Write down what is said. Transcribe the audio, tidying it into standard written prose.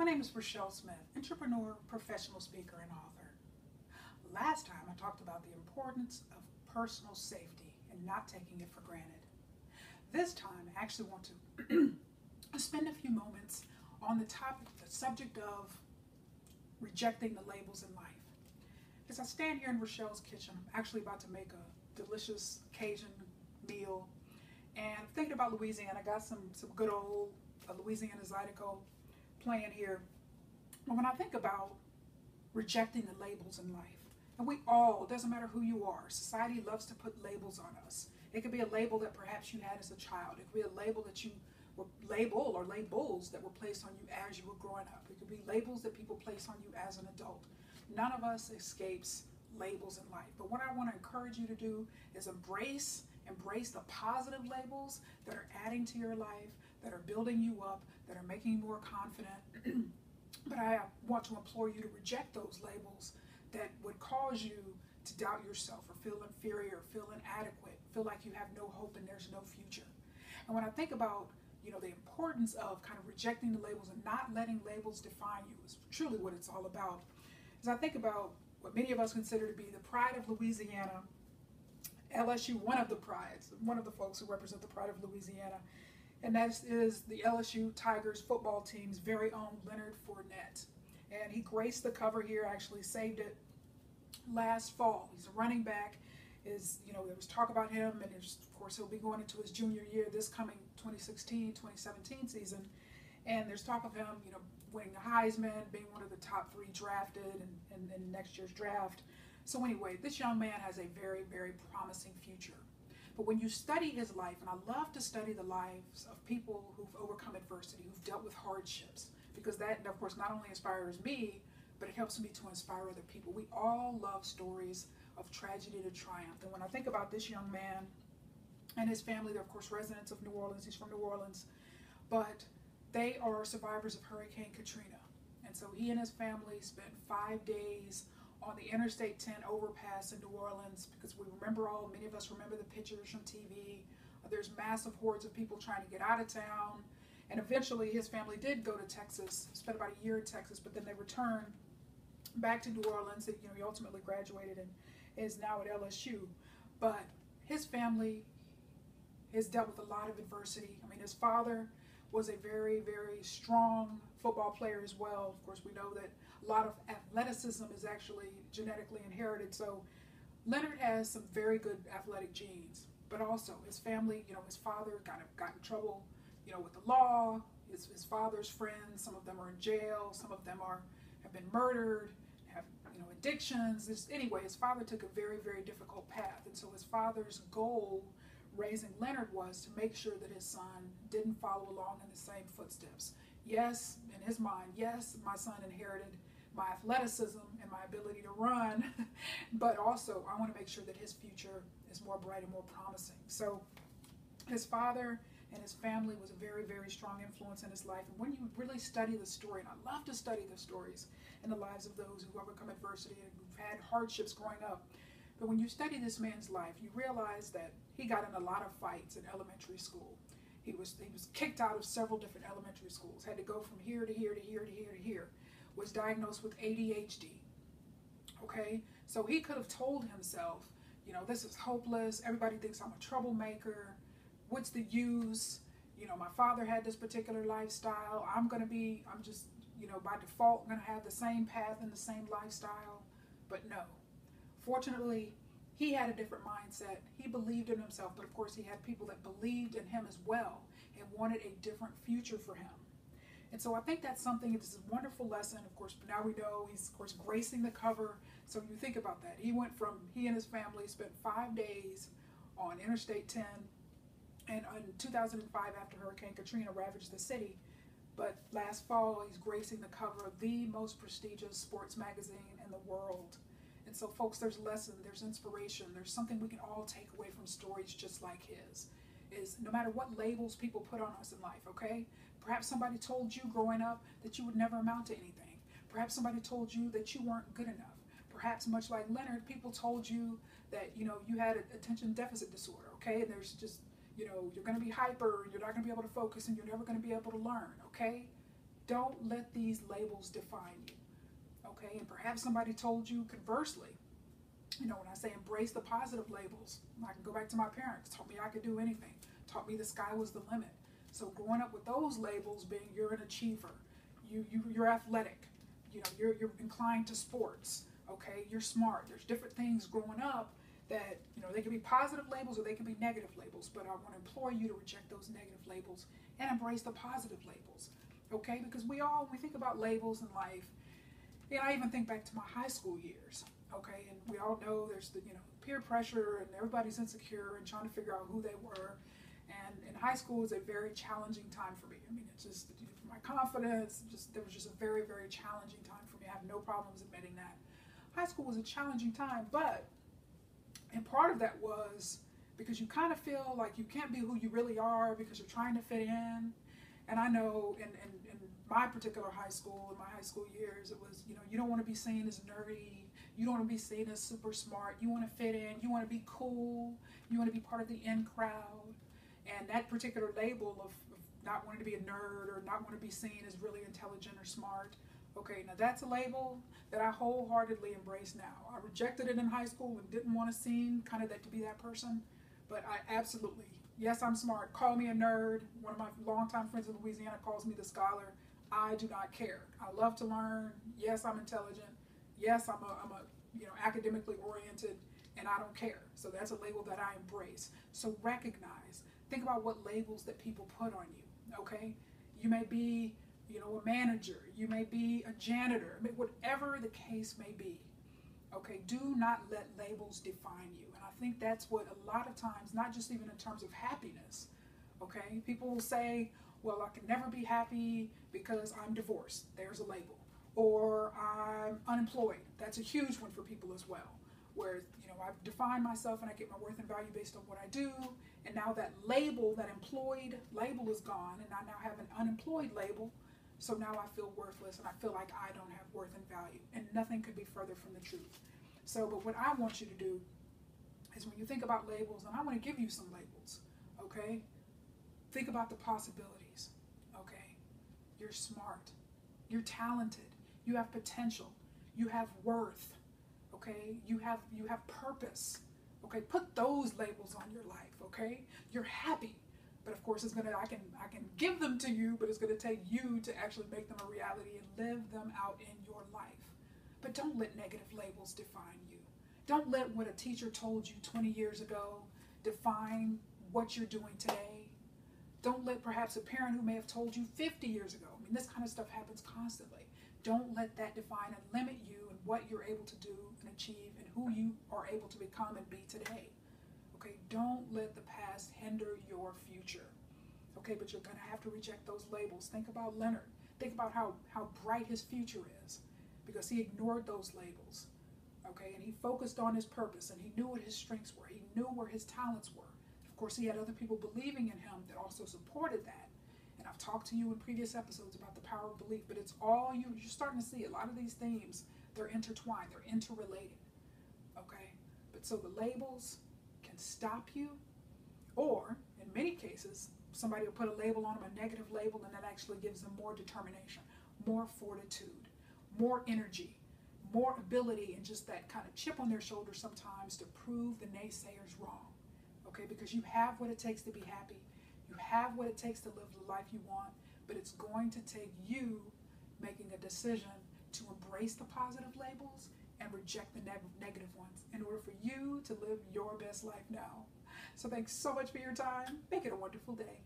My name is Rachelle Smith, entrepreneur, professional speaker, and author. Last time I talked about the importance of personal safety and not taking it for granted. This time I actually want to spend a few moments on the topic, the subject of rejecting the labels in life. As I stand here in Rachelle's kitchen, I'm actually about to make a delicious Cajun meal. And I'm thinking about Louisiana. I got some good old Louisiana Zydeco playing here. But when I think about rejecting the labels in life, and we all, it doesn't matter who you are, society loves to put labels on us. It could be a label that perhaps you had as a child. It could be a label that you were labels that were placed on you as you were growing up. It could be labels that people place on you as an adult. None of us escapes labels in life. But what I want to encourage you to do is embrace the positive labels that are adding to your life, that are building you up, that are making you more confident. But I want to implore you to reject those labels that would cause you to doubt yourself or feel inferior, feel inadequate, feel like you have no hope and there's no future. And when I think about, the importance of kind of rejecting the labels and not letting labels define you is truly what it's all about. As I think about what many of us consider to be the pride of Louisiana, LSU, one of the folks who represent the pride of Louisiana, and that is the LSU Tigers football team's very own Leonard Fournette. And he graced the cover here, actually saved it last fall. He's a running back. There was talk about him, and of course he'll be going into his junior year this coming 2016-2017 season. And there's talk of him, winning the Heisman, being one of the top 3 drafted in next year's draft. So anyway, this young man has a very, very promising future. But when you study his life, and I love to study the lives of people who've overcome adversity, who've dealt with hardships, because that, of course, not only inspires me, but it helps me to inspire other people. We all love stories of tragedy to triumph. And when I think about this young man and his family, they're, of course, residents of New Orleans. He's from New Orleans. But they are survivors of Hurricane Katrina. And so he and his family spent 5 days on the Interstate 10 overpass in New Orleans, because many of us remember the pictures from TV. There's massive hordes of people trying to get out of town. And eventually his family did go to Texas, spent about a year in Texas, but then they returned back to New Orleans. He ultimately graduated and is now at LSU. But his family has dealt with a lot of adversity. His father was a very, very strong football player as well. Of course, we know that a lot of athleticism is actually genetically inherited. So Leonard has some very good athletic genes, but also his family, his father kind of got in trouble, with the law. His father's friends, some of them are in jail, some of them have been murdered, have addictions. Anyway, his father took a very, very difficult path, and so his father's goal raising Leonard was to make sure that his son didn't follow along in the same footsteps. Yes, in his mind, yes, my son inherited my athleticism and my ability to run, but also I want to make sure that his future is more bright and more promising. So his father and his family was a very, very strong influence in his life. And when you really study the story, and I love to study the stories in the lives of those who overcome adversity and who've had hardships growing up, but when you study this man's life, you realize that he got in a lot of fights in elementary school. He was kicked out of several different elementary schools, had to go from here to here to here to here to here, was diagnosed with ADHD. Okay, so he could have told himself, this is hopeless. Everybody thinks I'm a troublemaker. What's the use? My father had this particular lifestyle. I'm just, by default, going to have the same path and the same lifestyle. But no. Fortunately, he had a different mindset. He believed in himself, but of course he had people that believed in him as well and wanted a different future for him. And so I think that's something, this is a wonderful lesson. Of course, now we know he's, of course, gracing the cover. So you think about that. He and his family spent 5 days on Interstate 10. And in 2005, after Hurricane Katrina ravaged the city, but last fall, he's gracing the cover of the most prestigious sports magazine in the world. And so, folks, there's lesson, there's inspiration, there's something we can all take away from stories just like his. Is no matter what labels people put on us in life, okay? Perhaps somebody told you growing up that you would never amount to anything. Perhaps somebody told you that you weren't good enough. Perhaps, much like Leonard, people told you that, you had attention deficit disorder, okay? And there's just, you're going to be hyper, and you're not going to be able to focus, and you're never going to be able to learn, okay? Don't let these labels define you. Okay, and perhaps somebody told you conversely. You know, when I say embrace the positive labels, I can go back to my parents, taught me I could do anything, taught me the sky was the limit. So growing up with those labels being you're an achiever, you're athletic, you know, you're inclined to sports, okay, you're smart. There's different things growing up that, you know, they can be positive labels or they can be negative labels, but I want to implore you to reject those negative labels and embrace the positive labels, okay? Because when we think about labels in life, and I even think back to my high school years, okay, and we all know there's the, you know, peer pressure and everybody's insecure and trying to figure out who they were. And in high school was a very challenging time for me. I mean, it's just, you know, for my confidence, there was just a very, very challenging time for me. I have no problems admitting that. High school was a challenging time, and part of that was because you kind of feel like you can't be who you really are because you're trying to fit in. And I know in my particular high school, in my high school years, it was, you know, you don't want to be seen as nerdy. You don't want to be seen as super smart. You want to fit in. You want to be cool. You want to be part of the in crowd. And that particular label of not wanting to be a nerd or not want to be seen as really intelligent or smart, okay, now that's a label that I wholeheartedly embrace now. I rejected it in high school and didn't want to seem kind of that to be that person, but I absolutely, yes, I'm smart. Call me a nerd. One of my longtime friends in Louisiana calls me the scholar. I do not care. I love to learn. Yes, I'm intelligent. Yes, I'm a you know, academically oriented, and I don't care. So that's a label that I embrace. So recognize. Think about what labels that people put on you, okay? You may be, you know, a manager. You may be a janitor. I mean, whatever the case may be, okay? Do not let labels define you. And I think that's what a lot of times, not just even in terms of happiness, okay? People will say, well, I can never be happy because I'm divorced. There's a label. Or I'm unemployed. That's a huge one for people as well. Where, you know, I've defined myself and I get my worth and value based on what I do. And now that label, that employed label is gone, and I now have an unemployed label. So now I feel worthless and I feel like I don't have worth and value. And nothing could be further from the truth. So, but what I want you to do is when you think about labels, and I want to give you some labels, okay? Think about the possibilities, okay? You're smart. You're talented. You have potential. You have worth, okay? You have purpose, okay? Put those labels on your life, okay? You're happy, but of course I can give them to you, but it's gonna take you to actually make them a reality and live them out in your life. But don't let negative labels define you. Don't let what a teacher told you 20 years ago define what you're doing today. Don't let perhaps a parent who may have told you 50 years ago. I mean, this kind of stuff happens constantly. Don't let that define and limit you and what you're able to do and achieve and who you are able to become and be today. Okay, don't let the past hinder your future. Okay, but you're going to have to reject those labels. Think about Leonard. Think about how bright his future is because he ignored those labels. Okay, and he focused on his purpose and he knew what his strengths were. He knew where his talents were. Of course, he had other people believing in him that also supported that. And I've talked to you in previous episodes about the power of belief, but it's all you're starting to see a lot of these themes, they're intertwined, they're interrelated. Okay? But so the labels can stop you, or in many cases, somebody will put a label on them, a negative label, and that actually gives them more determination, more fortitude, more energy, more ability, and just that kind of chip on their shoulder sometimes to prove the naysayers wrong. Okay, because you have what it takes to be happy. You have what it takes to live the life you want, but it's going to take you making a decision to embrace the positive labels and reject the negative ones in order for you to live your best life now. So thanks so much for your time. Make it a wonderful day.